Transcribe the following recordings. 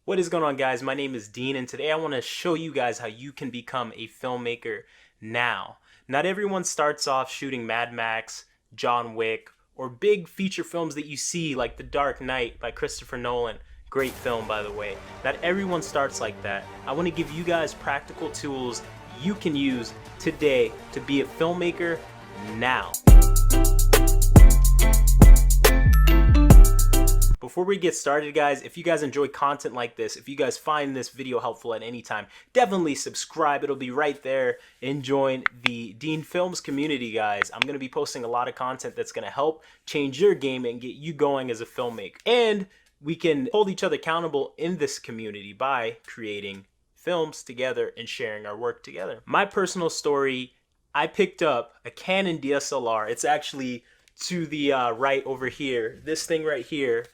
What is going on, guys? My name is Deen, and today I want to show you guys how you can become a filmmaker now. Not everyone starts off shooting Mad Max, John Wick, or big feature films that you see like The Dark Knight by Christopher Nolan. Great film, by the way. Not everyone starts like that. I want to give you guys practical tools you can use today to be a filmmaker now. Before we get started, guys, if you guys enjoy content like this, if you guys find this video helpful at any time, definitely subscribe. It'll be right there, and join the Deen Films community, guys. I'm going to be posting a lot of content that's going to help change your game and get you going as a filmmaker. And we can hold each other accountable in this community by creating films together and sharing our work together. My personal story, I picked up a Canon DSLR. It's actually to the right over here, this thing right here.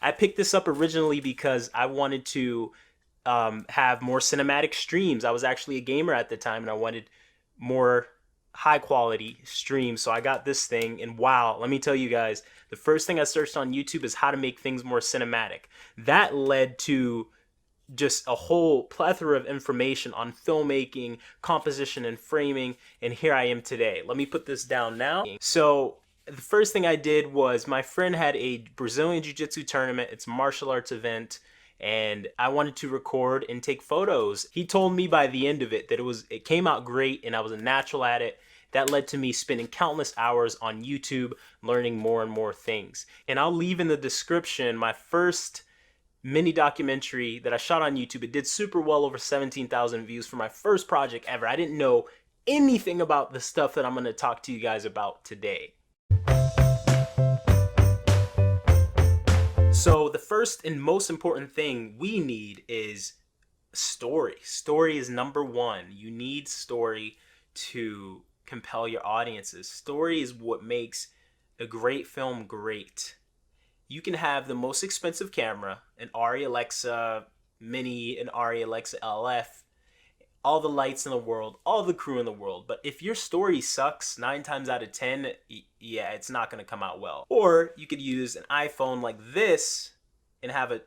I picked this up originally because I wanted to have more cinematic streams. I was actually a gamer at the time and I wanted more high quality streams. So I got this thing, and wow, let me tell you guys, the first thing I searched on YouTube is how to make things more cinematic. That led to just a whole plethora of information on filmmaking, composition, and framing, and here I am today. Let me put this down now. So the first thing I did was, my friend had a Brazilian Jiu-Jitsu tournament. It's a martial arts event, and I wanted to record and take photos. He told me by the end of it that it came out great and I was a natural at it. That led to me spending countless hours on YouTube learning more and more things. And I'll leave in the description my first mini documentary that I shot on YouTube. It did super well, over 17,000 views for my first project ever. I didn't know anything about the stuff that I'm going to talk to you guys about today. So the first and most important thing we need is story. Story is number one. You need story to compel your audiences. Story is what makes a great film great. You can have the most expensive camera, an Arri Alexa Mini, an Arri Alexa LF, all the lights in the world, all the crew in the world, but if your story sucks 9 times out of 10, yeah, it's not going to come out well. Or you could use an iPhone like this and have an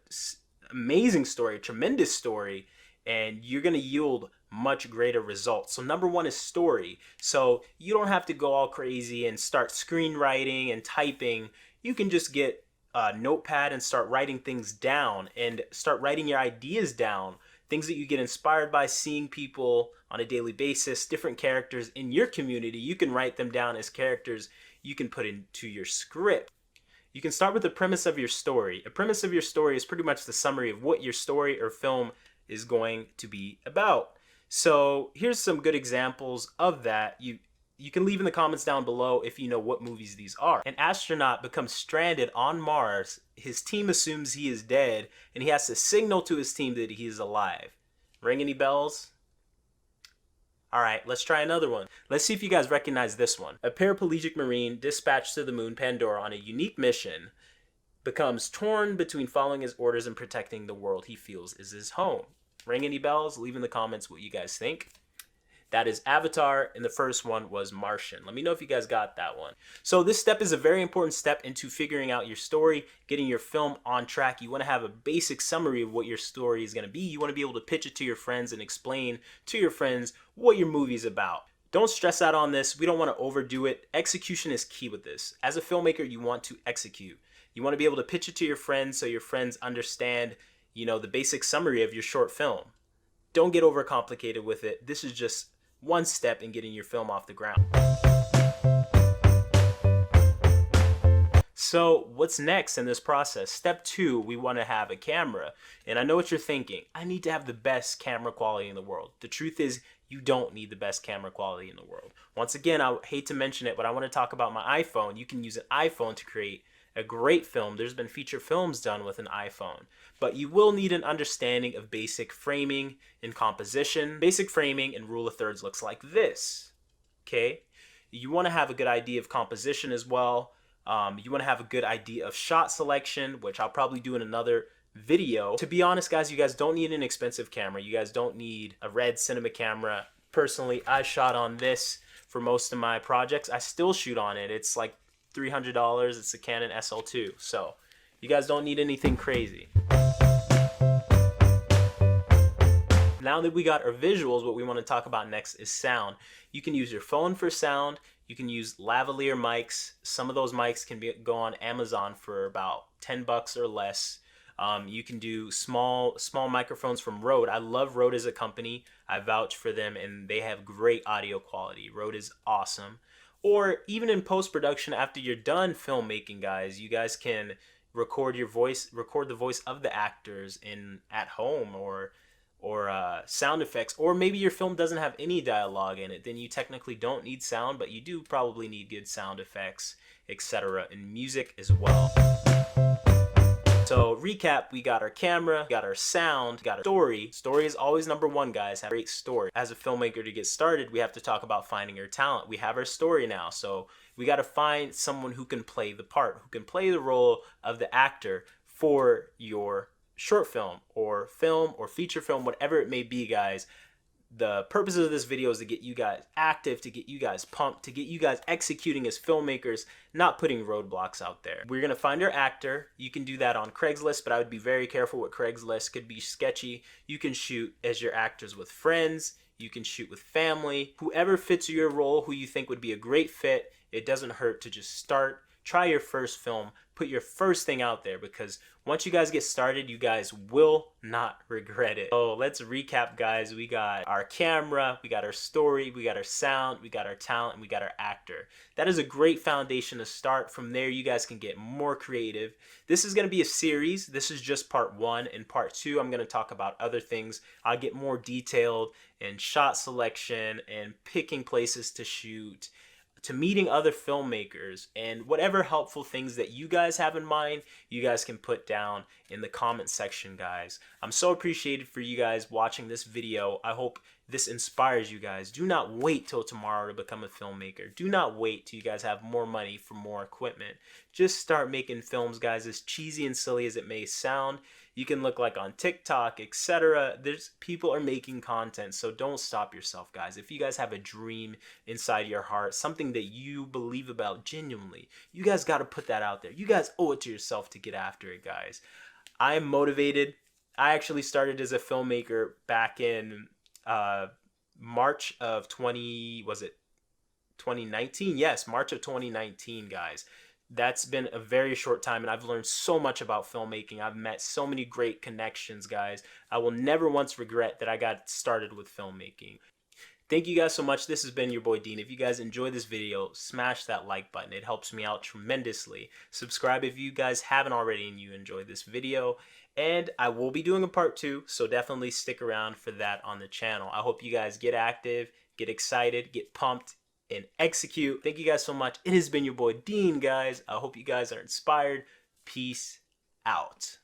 amazing story, a tremendous story, and you're going to yield much greater results. So number one is story. So you don't have to go all crazy and start screenwriting and typing. You can just get a notepad and start writing things down, and start writing your ideas down. Things that you get inspired by seeing people on a daily basis, different characters in your community. You can write them down as characters you can put into your script. You can start with the premise of your story. A premise of your story is pretty much the summary of what your story or film is going to be about. So here's some good examples of that. You can leave in the comments down below if you know what movies these are. An astronaut becomes stranded on Mars. His team assumes he is dead, and he has to signal to his team that he is alive. Ring any bells? All right, let's try another one. Let's see if you guys recognize this one. A paraplegic Marine dispatched to the moon Pandora on a unique mission becomes torn between following his orders and protecting the world he feels is his home. Ring any bells? Leave in the comments what you guys think. That is Avatar, and the first one was Martian. Let me know if you guys got that one. So this step is a very important step into figuring out your story, getting your film on track. You want to have a basic summary of what your story is going to be. You want to be able to pitch it to your friends and explain to your friends what your movie is about. Don't stress out on this. We don't want to overdo it. Execution is key with this. As a filmmaker, you want to execute. You want to be able to pitch it to your friends so your friends understand, the basic summary of your short film. Don't get overcomplicated with it. This is just one step in getting your film off the ground. So what's next in this process? Step 2, we want to have a camera. And I know what you're thinking. I need to have the best camera quality in the world. The truth is, you don't need the best camera quality in the world. Once again, I hate to mention it, but I want to talk about my iPhone. You can use an iPhone to create a great film. There's been feature films done with an iPhone, but you will need an understanding of basic framing and composition. Basic framing and rule of thirds looks like this. Okay, you want to have a good idea of composition as well. You want to have a good idea of shot selection, which I'll probably do in another video. To be honest, guys, you guys don't need an expensive camera. You guys don't need a red cinema camera. Personally, I shot on this for most of my projects. I still shoot on it. It's like $300. It's a Canon SL2. So you guys don't need anything crazy. Now that we got our visuals, what we want to talk about next is sound. You can use your phone for sound. You can use lavalier mics. Some of those mics can go on Amazon for about 10 bucks or less. You can do small microphones from Rode. I love Rode as a company. I vouch for them, and they have great audio quality. Rode is awesome. Or even in post-production, after you're done filmmaking, guys, you guys can record the voice of the actors at home, or sound effects. Or maybe your film doesn't have any dialogue in it, then you technically don't need sound, but you do probably need good sound effects, etc., and music as well. So recap, we got our camera, we got our sound, we got our story. Story is always number one, guys. Have a great story. As a filmmaker, to get started, we have to talk about finding our talent. We have our story now, so we got to find someone who can play the part, who can play the role of the actor for your short film or feature film, whatever it may be, guys. The purpose of this video is to get you guys active, to get you guys pumped, to get you guys executing as filmmakers, not putting roadblocks out there. We're going to find our actor. You can do that on Craigslist, but I would be very careful with Craigslist. Could be sketchy. You can shoot as your actors with friends. You can shoot with family. Whoever fits your role, who you think would be a great fit, it doesn't hurt to just start. Try your first film. Put your first thing out there, because once you guys get started, you guys will not regret it. So let's recap, guys. We got our camera, we got our story, we got our sound, we got our talent, and we got our actor. That is a great foundation to start. From there, you guys can get more creative. This is going to be a series. This is just part one. In part two, I'm going to talk about other things. I'll get more detailed in shot selection and picking places to shoot, to meeting other filmmakers, and whatever helpful things that you guys have in mind, you guys can put down in the comment section, guys. I'm so appreciated for you guys watching this video. I hope this inspires you guys. Do not wait till tomorrow to become a filmmaker. Do not wait till you guys have more money for more equipment. Just start making films, guys. As cheesy and silly as it may sound, you can look like on TikTok, etc. There's people are making content, so don't stop yourself, guys. If you guys have a dream inside your heart, something that you believe about genuinely, you guys got to put that out there. You guys owe it to yourself to get after it, guys. I'm motivated. I actually started as a filmmaker back in March of 2019? Yes, March of 2019, guys. That's been a very short time, and I've learned so much about filmmaking. I've met so many great connections, guys. I will never once regret that I got started with filmmaking. Thank you guys so much. This has been your boy Deen. If you guys enjoyed this video, smash that like button. It helps me out tremendously. Subscribe if you guys haven't already and you enjoyed this video. And I will be doing a part two, so definitely stick around for that on the channel. I hope you guys get active, get excited, get pumped, and execute. Thank you guys so much. It has been your boy Deen, guys. I hope you guys are inspired. Peace out.